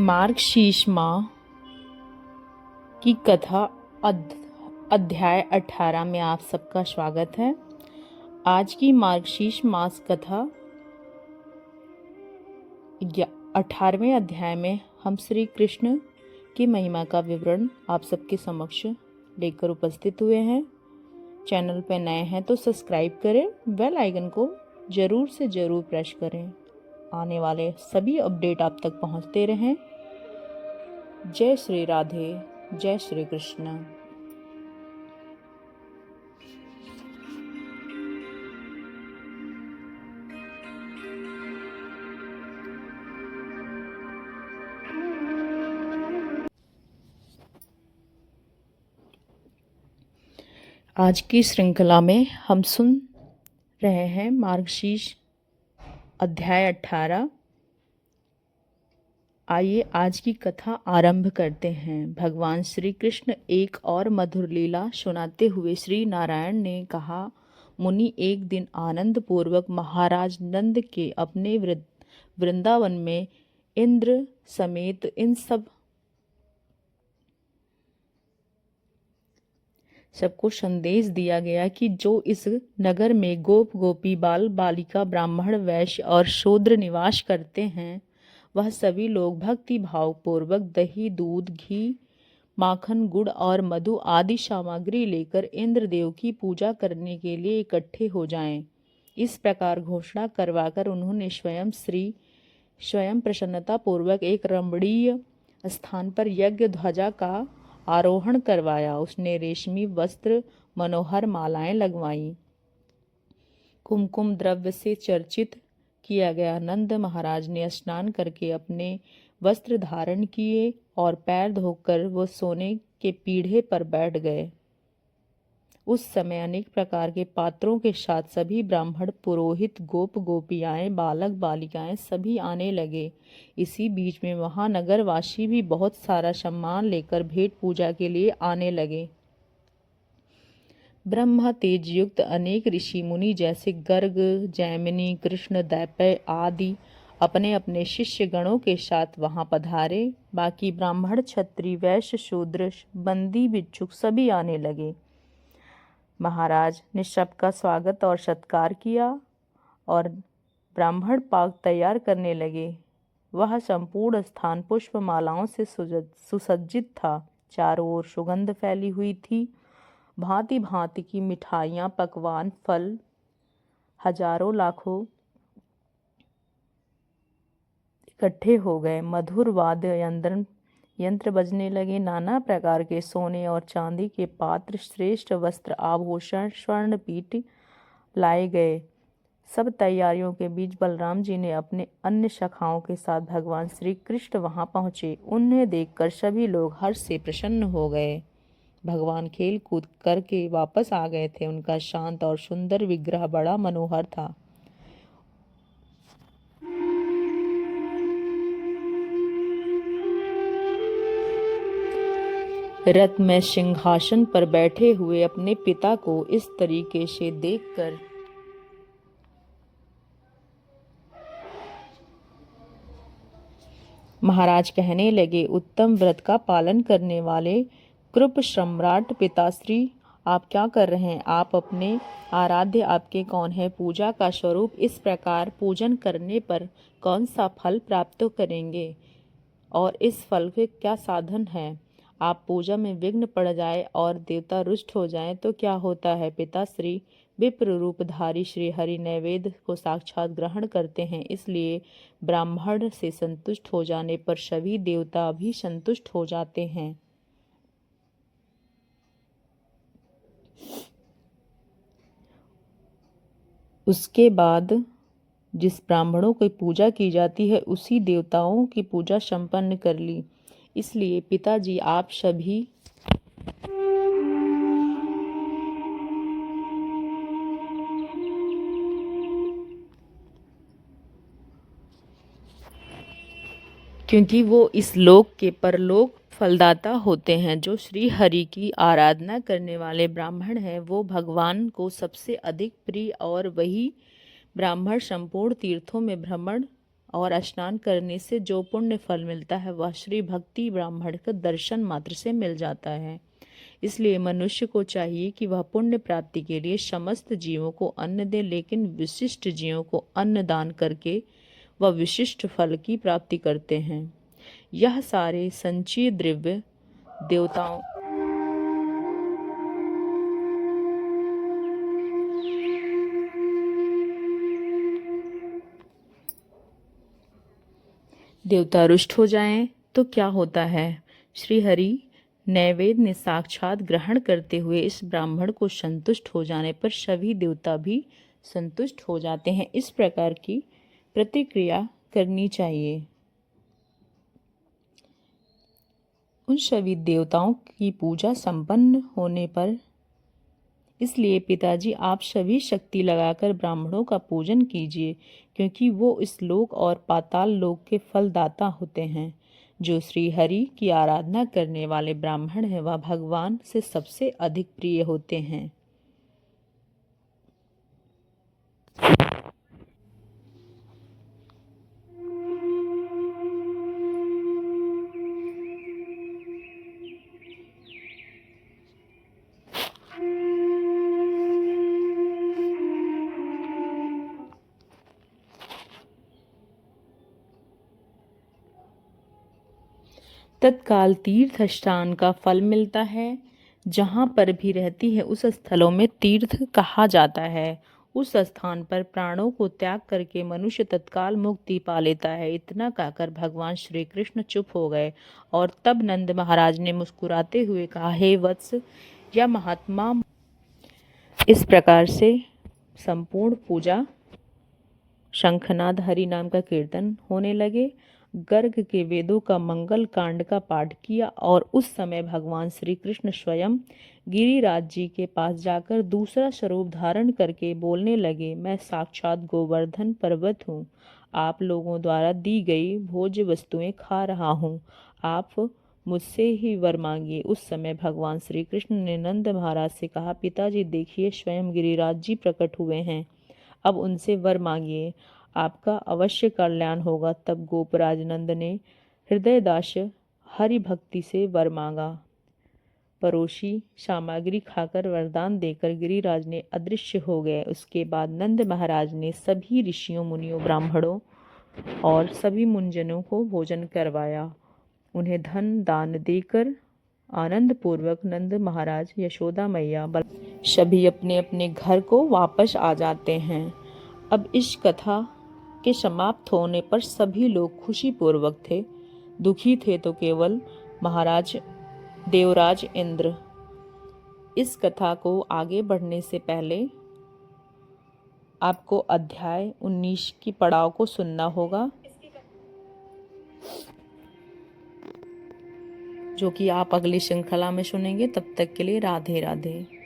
मार्गशीर्ष माह की कथा अध्याय 18 में आप सबका स्वागत है। आज की मार्गशीर्ष मास कथा 18वें अध्याय में हम श्री कृष्ण की महिमा का विवरण आप सबके समक्ष लेकर उपस्थित हुए हैं। चैनल पर नए हैं तो सब्सक्राइब करें, बेल आइकन को जरूर से जरूर प्रेस करें। आने वाले सभी अपडेट आप तक पहुंचते रहें। जय श्री राधे, जय श्री कृष्ण। आज की श्रृंखला में हम सुन रहे हैं मार्गशीर्ष अध्याय 18। आइए आज की कथा आरंभ करते हैं। भगवान श्री कृष्ण एक और मधुर लीला सुनाते हुए श्री नारायण ने कहा, मुनि, एक दिन आनंद पूर्वक महाराज नंद के अपने वृंदावन में इंद्र समेत इन सबको संदेश दिया गया कि जो इस नगर में गोप गोपी बाल बालिका ब्राह्मण वैश्य और शूद्र निवास करते हैं, वह सभी लोग भक्ति भाव पूर्वक दही, दूध, घी, माखन, गुड़ और मधु आदि सामग्री लेकर इंद्रदेव की पूजा करने के लिए इकट्ठे हो जाएं। इस प्रकार घोषणा करवाकर उन्होंने स्वयं प्रसन्नता पूर्वक एक रमणीय स्थान पर यज्ञ ध्वजा का आरोहण करवाया। उसने रेशमी वस्त्र, मनोहर मालाएं लगवाईं। कुमकुम द्रव्य से चर्चित किया गया। नंद महाराज ने स्नान करके अपने वस्त्र धारण किए और पैर धोकर वो सोने के पीढ़े पर बैठ गए। उस समय अनेक प्रकार के पात्रों के साथ सभी ब्राह्मण, पुरोहित, गोप गोपियाएं, बालक बालिकाएं सभी आने लगे। इसी बीच में महानगरवासी भी बहुत सारा सम्मान लेकर भेंट पूजा के लिए आने लगे। ब्रह्मा तेज युक्त अनेक ऋषि मुनि जैसे गर्ग, जैमिनी, कृष्ण, दैत्य आदि अपने अपने शिष्य गणों के साथ वहां पधारे। बाकी ब्राह्मण, क्षत्रिय, वैश्य, शूद्र, बंदी, भिक्षुक सभी आने लगे। महाराज ने सबका स्वागत और सत्कार किया और ब्राह्मण पाक तैयार करने लगे। वह संपूर्ण स्थान पुष्प मालाओं से सुसज्जित था। चारों ओर सुगंध फैली हुई थी। भांति भांति की मिठाइयाँ, पकवान, फल हजारों लाखों इकट्ठे हो गए। मधुर वाद्य यंत्र बजने लगे। नाना प्रकार के सोने और चांदी के पात्र, श्रेष्ठ वस्त्र, आभूषण, स्वर्ण पीठ लाए गए। सब तैयारियों के बीच बलराम जी ने अपने अन्य सखाओं के साथ भगवान श्री कृष्ण वहां पहुंचे। उन्हें देखकर सभी लोग हर्ष से प्रसन्न हो गए। भगवान खेल कूद करके वापस आ गए थे। उनका शांत और सुंदर विग्रह बड़ा मनोहर था। रथ में सिंहासन पर बैठे हुए अपने पिता को इस तरीके से देखकर महाराज कहने लगे, उत्तम व्रत का पालन करने वाले कृप सम्राट पिताश्री, आप क्या कर रहे हैं? आप अपने आराध्य आपके कौन है? पूजा का स्वरूप इस प्रकार पूजन करने पर कौन सा फल प्राप्त करेंगे और इस फल के क्या साधन है? आप पूजा में विघ्न पड़ जाए और देवता रुष्ट हो जाएं तो क्या होता है? पिताश्री, विप्र रूपधारी श्री हरि नैवेद्य को साक्षात ग्रहण करते हैं, इसलिए ब्राह्मण से संतुष्ट हो जाने पर सभी देवता भी संतुष्ट हो जाते हैं। उसके बाद जिस ब्राह्मणों की पूजा की जाती है उसी देवताओं की पूजा संपन्न कर ली। इसलिए पिताजी, आप सभी क्योंकि वो इस लोक के परलोक फलदाता होते हैं। जो श्री हरि की आराधना करने वाले ब्राह्मण हैं वो भगवान को सबसे अधिक प्रिय और वही ब्राह्मण संपूर्ण तीर्थों में भ्रमण और स्नान करने से जो पुण्य फल मिलता है वह श्री भक्ति ब्राह्मण का दर्शन मात्र से मिल जाता है। इसलिए मनुष्य को चाहिए कि वह पुण्य प्राप्ति के लिए समस्त जीवों को अन्न दे, लेकिन विशिष्ट जीवों को अन्न दान करके वह विशिष्ट फल की प्राप्ति करते हैं। यह सारे संचय द्रव्य देवता रुष्ट हो जाएं तो क्या होता है? श्री हरि नैवेद्य ने साक्षात ग्रहण करते हुए इस ब्राह्मण को संतुष्ट हो जाने पर सभी देवता भी संतुष्ट हो जाते हैं। इस प्रकार की प्रतिक्रिया करनी चाहिए। उन सभी देवताओं की पूजा संपन्न होने पर इसलिए पिताजी आप सभी शक्ति लगाकर ब्राह्मणों का पूजन कीजिए, क्योंकि वो इस लोक और पाताल लोक के फलदाता होते हैं। जो श्री हरि की आराधना करने वाले ब्राह्मण हैं वह भगवान से सबसे अधिक प्रिय होते हैं। तत्काल तीर्थ स्थान का फल मिलता है। जहाँ पर भी रहती है उस स्थलों में तीर्थ कहा जाता है। उस स्थान पर प्राणों को त्याग करके मनुष्य तत्काल मुक्ति पा लेता है। इतना कहकर भगवान श्री कृष्ण चुप हो गए और तब नंद महाराज ने मुस्कुराते हुए कहा, हे वत्स, यह महात्मा। इस प्रकार से संपूर्ण पूजा, शंखनाद, हरि नाम का कीर्तन होने लगे। गर्ग के वेदों का मंगल कांड का पाठ किया और उस समय भगवान श्री कृष्ण स्वयं गिरिराज जी के पास जाकर दूसरा स्वरूप धारण करके बोलने लगे, मैं साक्षात गोवर्धन पर्वत हूँ। आप लोगों द्वारा दी गई भोज्य वस्तुएं खा रहा हूँ। आप मुझसे ही वर मांगिए। उस समय भगवान श्री कृष्ण ने नंद महाराज से कहा, पिताजी देखिए, स्वयं गिरिराज जी प्रकट हुए हैं। अब उनसे वर मांगिए, आपका अवश्य कल्याण होगा। तब गोपराज नंद ने हृदयदास हरि भक्ति से वर मांगा। परोसी सामग्री खाकर वरदान देकर गिरिराज ने अदृश्य हो गए। उसके बाद नंद महाराज ने सभी ऋषियों, मुनियों, ब्राह्मणों और सभी मुनिजनों को भोजन करवाया। उन्हें धन दान देकर आनंद पूर्वक नंद महाराज, यशोदा मैया, सभी अपने अपने घर को वापस आ जाते हैं। अब इस कथा के समाप्त होने पर सभी लोग खुशी पूर्वक थे। दुखी थे तो केवल महाराज देवराज इंद्र। इस कथा को आगे बढ़ने से पहले आपको अध्याय 19 की पड़ाव को सुनना होगा, जो कि आप अगली श्रृंखला में सुनेंगे। तब तक के लिए राधे राधे।